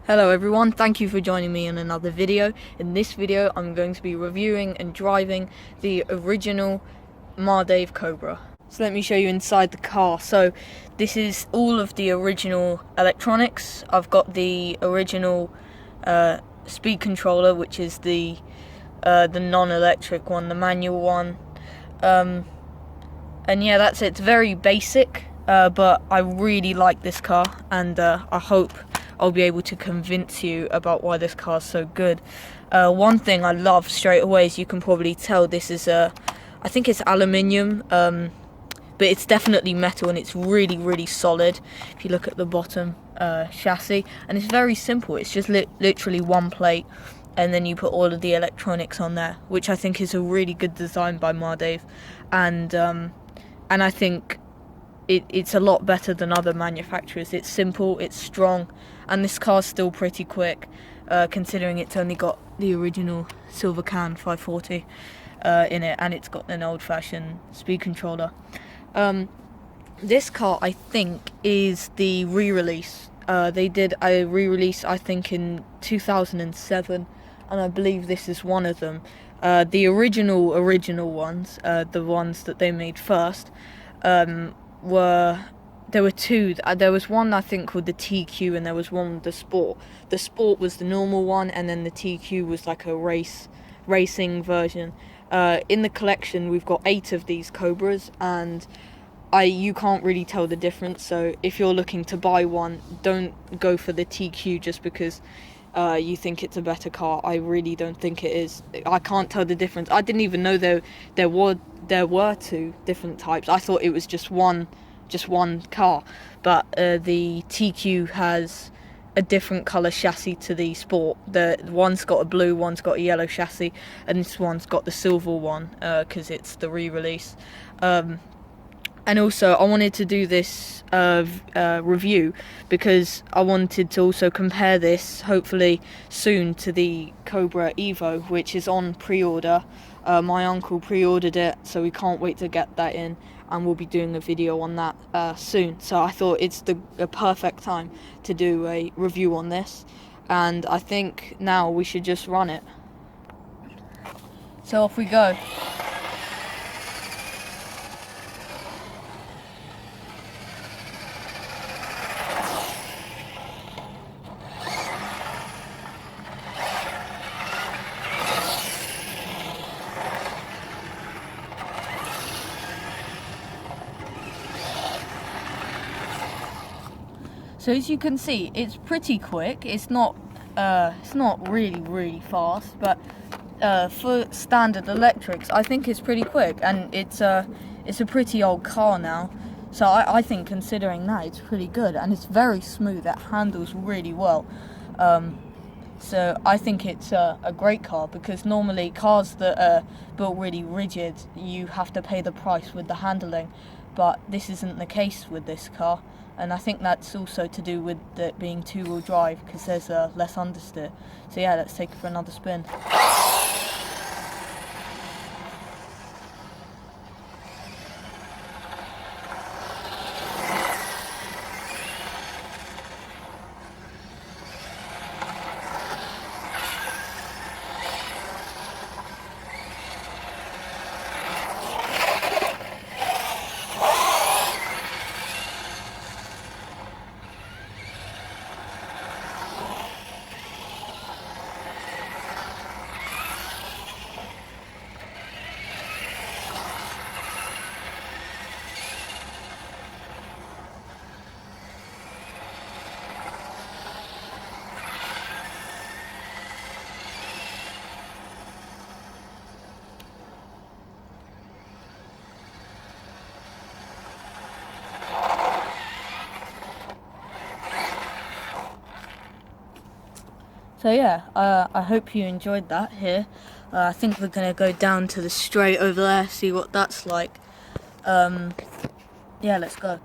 Hello everyone, thank you for joining me in another video. In this video I'm going to be reviewing and driving the original Mardave Cobra. So let me show you inside the car. So this is all of the original electronics. I've got the original speed controller, which is the non-electric one, the manual one. And yeah, that's it. It's very basic, but I really like this car, and I hope I'll be able to convince you about why this car's so good. One thing I love straight away is, you can probably tell, this is I think it's aluminium, but it's definitely metal, and it's really solid. If you look at the bottom chassis, and it's very simple. It's just literally one plate, and then you put all of the electronics on there, which I think is a really good design by Mardave, and I think it's a lot better than other manufacturers. It's simple, it's strong, and this car's still pretty quick, considering it's only got the original silver can 540 in it, and it's got an old-fashioned speed controller. This car, I think, is the re-release. They did a re-release, I think, in 2007, and I believe this is one of them. The original ones, the ones that they made first, there were two. There was one, I think, called the TQ, and there was one with the Sport. The Sport was the normal one, and then the TQ was like a racing version. In the collection, we've got 8 of these Cobras, and you can't really tell the difference. So if you're looking to buy one, don't go for the TQ just because you think it's a better car. I really don't think it is. I can't tell the difference. I didn't even know there were 2 different types. I thought it was just one car, but the TQ has a different colour chassis to the Sport. The one's got a blue, one's got a yellow chassis, and this one's got the silver one because it's the re-release. And also, I wanted to do this review because I wanted to also compare this, hopefully soon, to the Cobra Evo, which is on pre-order. My uncle pre-ordered it, so we can't wait to get that in, and we'll be doing a video on that soon. So I thought it's the perfect time to do a review on this, and I think now we should just run it. So off we go. So as you can see, it's pretty quick. It's not really fast, but for standard electrics, I think it's pretty quick, and it's a pretty old car now. So I think, considering that, it's pretty good, and it's very smooth. It handles really well. So I think it's a great car, because normally cars that are built really rigid, you have to pay the price with the handling, but this isn't the case with this car. And I think that's also to do with it being 2-wheel drive, because there's less understeer. So yeah, let's take it for another spin. So yeah, I hope you enjoyed that here. I think we're going to go down to the straight over there, see what that's like. Yeah, let's go.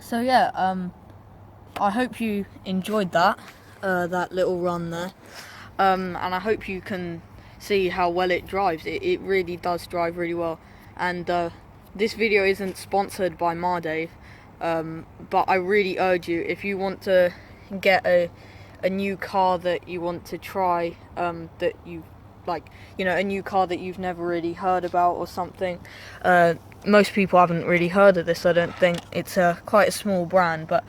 So yeah, I hope you enjoyed that little run there, and I hope you can see how well it drives. It really does drive really well, and this video isn't sponsored by Mardave, but I really urge you, if you want to get a new car that you want to try, that you like, a new car that you've never really heard about or something. Most people haven't really heard of this, I don't think. It's quite a small brand, but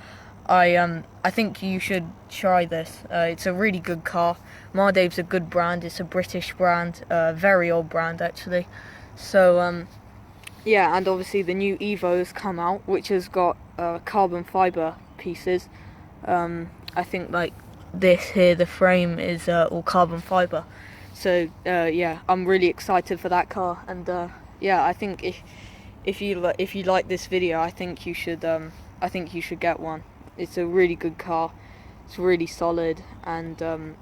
I think you should try this. It's a really good car. Mardave's a good brand. It's a British brand, very old brand actually. So yeah, and obviously the new Evo's come out, which has got carbon fibre pieces. I think like this here, the frame is all carbon fibre. So yeah, I'm really excited for that car, and yeah, I think if you like this video, I think you should get one. It's a really good car. It's really solid, and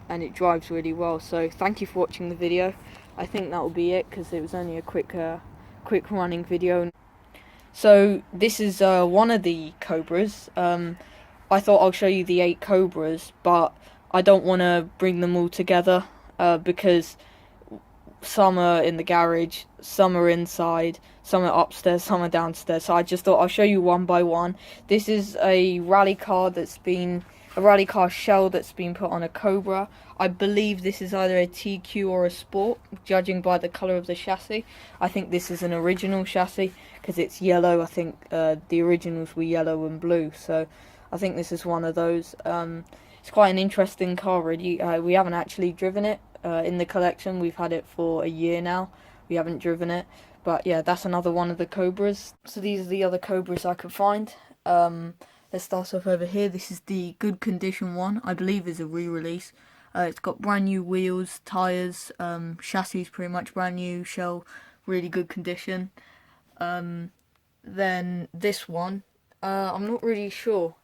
it drives really well. So thank you for watching the video. I think that will be it, because it was only a quick running video. So this is one of the Cobras. I thought I'll show you the 8 Cobras, but I don't want to bring them all together because some are in the garage, some are inside, some are upstairs, some are downstairs. So I just thought I'll show you one by one. This is a rally car shell that's been put on a Cobra. I believe this is either a TQ or a Sport, judging by the colour of the chassis. I think this is an original chassis because it's yellow. I think the originals were yellow and blue, so I think this is one of those. It's quite an interesting car, really. We haven't actually driven it in the collection. We've had it for a year now. We haven't driven it, but yeah, that's another one of the Cobras. So these are the other Cobras I could find. Let's start off over here. This is the good condition one. I believe is a re-release. It's got brand new wheels, tyres, chassis pretty much brand new, shell really good condition. Then this one, I'm not really sure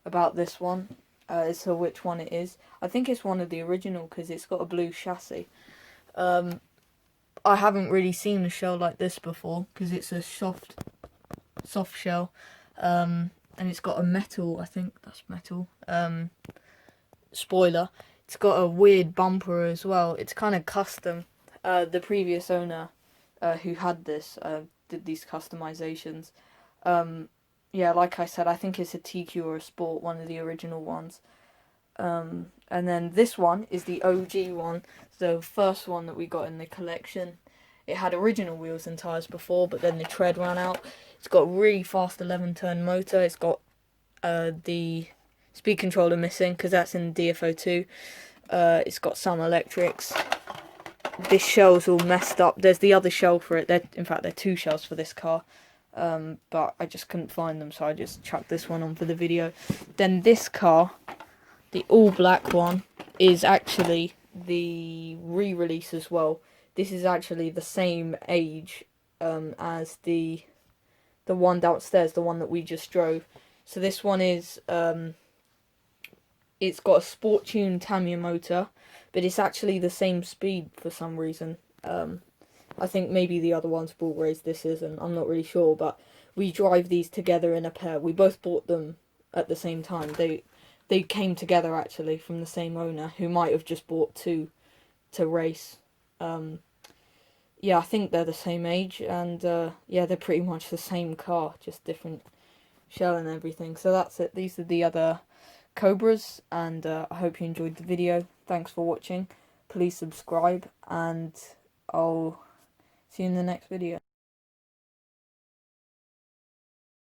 about this one as to which one it is. I think it's one of the original because it's got a blue chassis. I haven't really seen a shell like this before because it's a soft shell, and it's got a metal, I think that's metal, spoiler. It's got a weird bumper as well. It's kind of custom. The previous owner who had this did these customizations. Yeah, like I said, I think it's a TQ or a Sport, one of the original ones. And then this one is the OG one, the first one that we got in the collection. It had original wheels and tyres before, but then the tread ran out. It's got a really fast 11-turn motor. It's got the speed controller missing because that's in DFO2. It's got some electrics. This shell's all messed up. There's the other shell for it. In fact, there are 2 shells for this car. But I just couldn't find them, so I just chucked this one on for the video. Then this car, the all black one, is actually the re-release as well. This is actually the same age as the one downstairs, the one that we just drove. So this one is it's got a sport tune Tamiya motor, but it's actually the same speed for some reason. I think maybe the other one's ball raised, this isn't, I'm not really sure, but we drive these together in a pair. We both bought them at the same time. They came together actually from the same owner, who might have just bought 2 to race. Yeah, I think they're the same age, and yeah, they're pretty much the same car, just different shell and everything. So that's it. These are the other Cobras, and I hope you enjoyed the video. Thanks for watching. Please subscribe, and I'll see you in the next video.